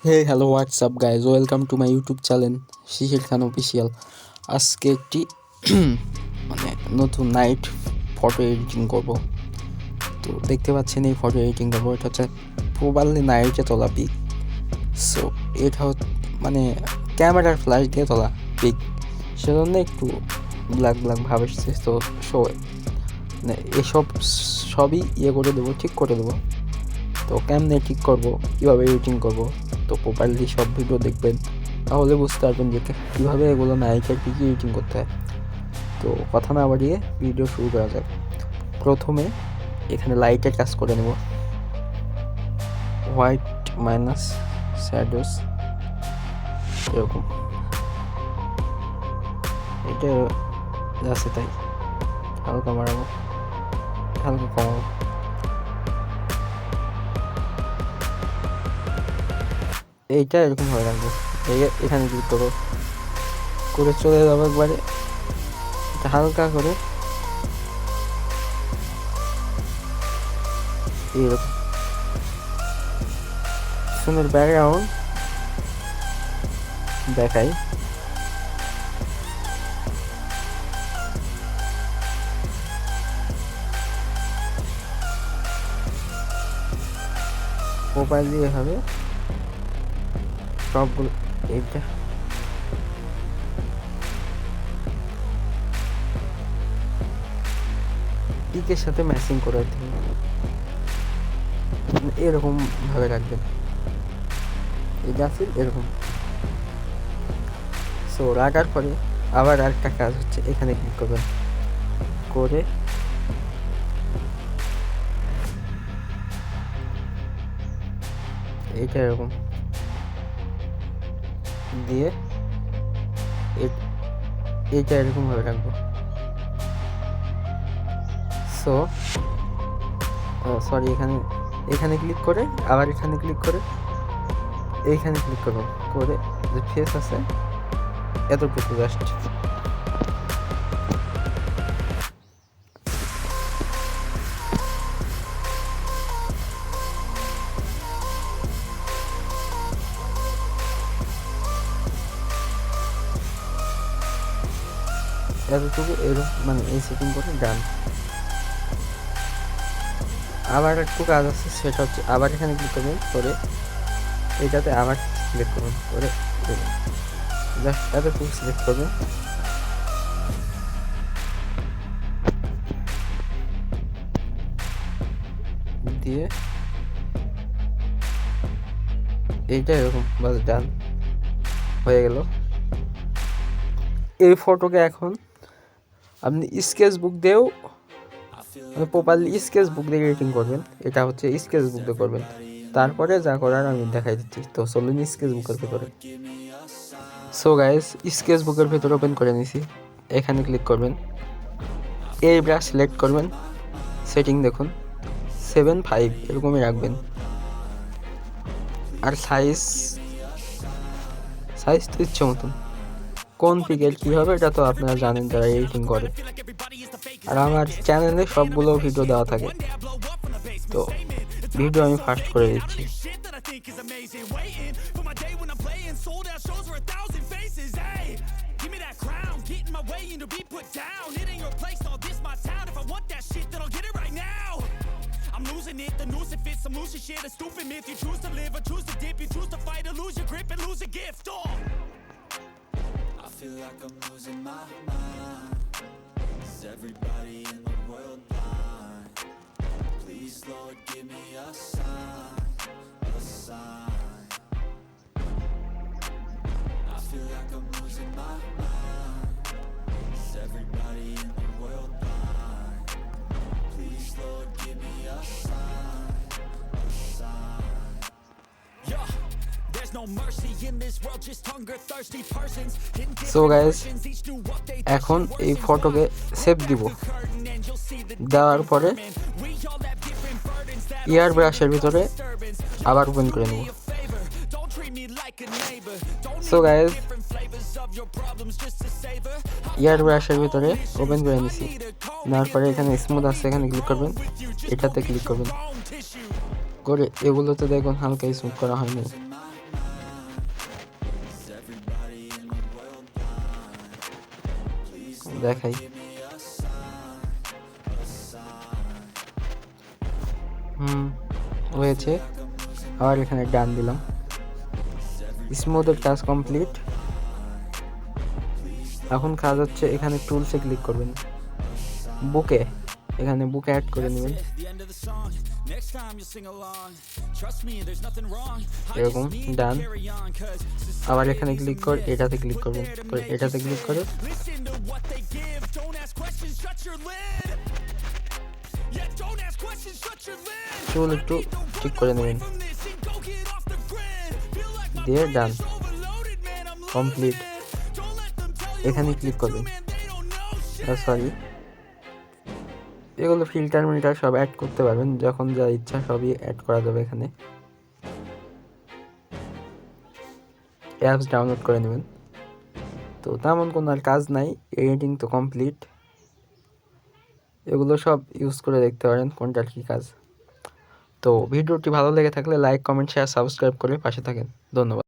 Hey hello WhatsApp guys, welcome to my YouTube channel Shishir Khan official. আজকে একটি নতুন night photo editing করব। তো দেখতে পাচ্ছেন এই ফটো এডিটিং করবো, এটা হচ্ছে প্রবাবলি নাইটে তোলা পিক। সো এটা ক্যামেরার ফ্ল্যাশ দিয়ে তোলা পিক, সেজন্য একটু ব্ল্যাক ব্ল্যাক ভাব এসছে। তো এসব সবই করে দেবো, ঠিক করে দেবো। তো কেমনে ঠিক করব, কীভাবে এডিটিং করব, তো প্রপারলি সব ভিডিও দেখবেন, তাহলে বুঝতে পারবেন যে কীভাবে এগুলো নায়িকার কী কী এডিটিং করতে হয়। তো কথা না বাড়িয়ে ভিডিও শুরু করা যাক। প্রথমে এখানে লাইটের কাজ করে নেব। হোয়াইট মাইনাস শ্যাডোস, এরকম এটা আছে, তাই হালকা বাড়াবো, হালকা কমাবো। এইটা এরকমভাবে রাখবো। এখানে ক্লিক করবো, করে চলে যাবো একবারে হালকা করে এরকম সুন্দর ব্যাকগ্রাউন্ড দেখাই। মোবাইল দিয়ে হবে সবগুলো। এইটা পিকের সাথে ম্যাচিং করে এরকম ভাবে রাখবেন। এই গাছের এরকম। সো রাখার পরে আবার আরেকটা কাজ হচ্ছে, এখানে ক্লিক করবেন, করে এইটা এরকম দিয়ে এইটা এরকম ভাবে রাখবো। সো সরি, এখানে ক্লিক করে আবার এখানে ক্লিক করে এইখানে ক্লিক করবেন, করে যে ফেস আছে এতটুকু জাস্ট এতটুকু এরকম, এই সেটিং করে ডান। আবার একটু কাজ আছে, সেটা হচ্ছে আবার এখানে ক্লিক করবেন, করে এটাতে আবার সিলেক্ট করবেন, করে জাস্ট এতটুকু সিলেক্ট করবেন, দিয়ে এইটা এরকম বাস ডান হয়ে গেল। এই ফটোকে এখন আপনি স্কেচবুক দিয়েও প্রপারলি স্কেচবুক দিয়ে এডিটিং করবেন। এটা হচ্ছে স্কেচবুক দিয়ে করবেন, তারপরে যা করার আমি দেখাই দিচ্ছি। তো চলুন স্কেচবুকের ভেতরে। সো গাইস, স্কেচবুকের ভেতরে ওপেন করে নিছি। এখানে ক্লিক করবেন, airbrush সিলেক্ট করবেন, সেটিং দেখুন 7.5 এরকমই রাখবেন। আর সাইজ তো ইচ্ছে মতন, কোন পিকের কী হবে এটা তো আপনারা জানেন যারা এডিটিং করে। আর আমার চ্যানেলে সবগুলো ভিডিও দেওয়া থাকে, তো ভিডিও আমি ফার্স্ট করে দিচ্ছি। I'm losing it, the noose it fits, I'm losing shit, a stupid myth. You choose to live or choose to dip, you choose to fight or lose your grip and lose a gift. I feel like I'm losing my mind. Is everybody in the world blind? Please Lord, give me a sign, a sign. I feel like I'm losing my mind. Is everybody in the world blind? Please Lord, give me a sign, a sign. Yeah, there's no mercy in this world, just hunger thirsty persons. So guys, এখন এই ফটোকে save দিব। দেওয়ার পরে ইয়ার ব্রাশের ভিতরে আবার open করে নেব। So guys, ইয়ার ব্রাশের ভিতরে ওপেন করে নিছি। নেওয়ার পরে এখানে স্মুথ আছে, এখানে ক্লিক করবেন, এটাতে ক্লিক করবেন, করে এগুলোতে দেখুন হালকা স্মুথ করা হয়নি, দেখাই। হয়েছে। আবার এখানে ডান দিলাম। স্মুথের কাজ কমপ্লিট। এখন কাজ হচ্ছে এখানে টুলসে ক্লিক করবেন, বুকে, এখানে বুকে অ্যাড করে নেবেন এরকম। ডান। আবার এখানে ক্লিক করে এটাতে ক্লিক করবেন, এটাতে ক্লিক করে চুল একটু ঠিক করে নেবেন, দিয়ে ডান, কমপ্লিট। এখানে ক্লিক করবেন, সরি, এগুলো ফিল্টার মিল্টার সব অ্যাড করতে পারবেন, যখন যা ইচ্ছা সবই অ্যাড করা যাবে এখানে। অ্যাপস ডাউনলোড করে নেবেন। তো তেমন কোনো আর কাজ নাই, এডিটিং তো কমপ্লিট। এগুলো সব ইউজ করে দেখতে পারেন কোনটার কী কাজ। তো ভিডিওটি ভালো লেগে থাকলে লাইক, কমেন্ট, শেয়ার, সাবস্ক্রাইব করে পাশে থাকেন। ধন্যবাদ।